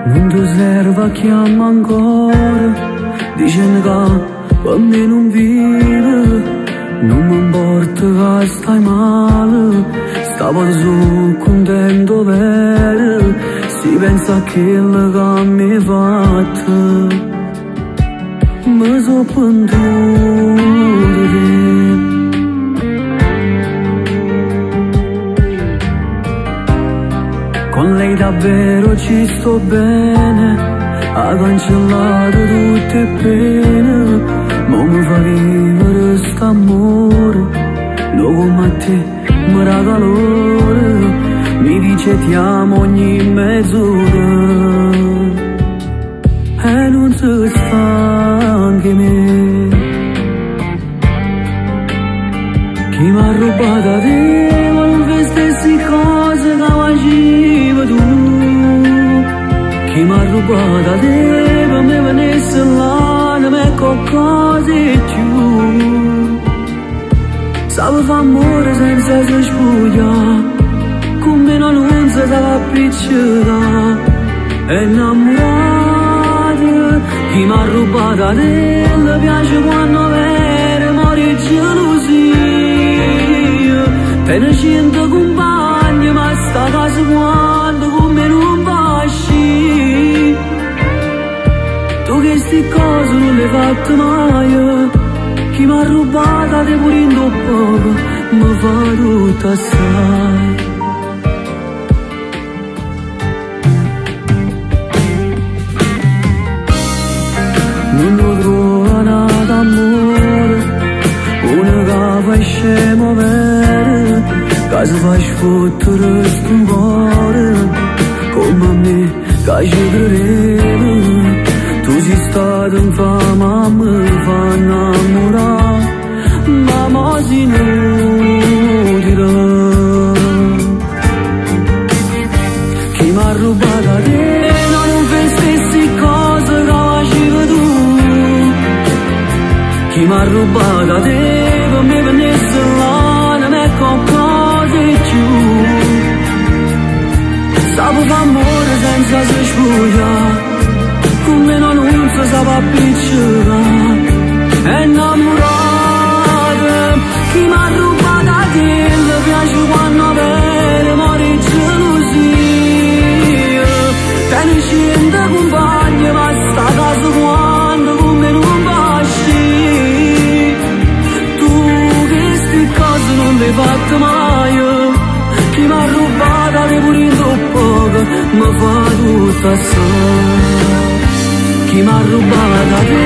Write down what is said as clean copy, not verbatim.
Non ti serve chiama ancora, dicendo che per me non vive. Non mi importa che stai male, stavo su contento vero. Si pensa a quello che mi hai fatto, mi sono pentuto di te. Con lei davvero ci sto bene, ha cancellato tutte le pene. Ma mi fa vivere st'amore, non come a te mi dà calore. Mi dice ti amo ogni mezz'ora e non si sta anche me. Chi mi ha rubato a te vuole le stesse cose che facevi tu. Chi mi ha rubato a te per me venisse là, non è qualcosa di più. Sape fa amore senza si spuglia, come non si sa appiccicare, è innamorata. Chi mi ha rubato a te le piace quando vede morire gelosia. Te ne cento compagni ma sta casa quando come non pasci. Tu che sti cose non le hai fatte mai. Chi mi ha rubato a te pure in poco mi fa tutto assai. Non lo trovo nada d'amore, una che fa scemo vero, che si fa sfottere sto cuore, come a me che ci credevo. Tu sei stato infame a me fa innamorare, ma mo si inutile. Chi mi ha rubato a te non fa le stesse cose che facevi tu. Chi mi ha rubato a te per me venisse là, non è qualcosa di più. Sape fa amore senza si spuglia, come non si sa appiccicare, è innamorata. Chi mi ha rubato a te le piace quando vede morire gelosia. Te ne cento compagni ma sta casa quando come non pasci. Tu che sti cose non le hai fatte mai. Chi mi ha rubato a te pure in poco mi fa tutto assai. Chi mi ha rubato a te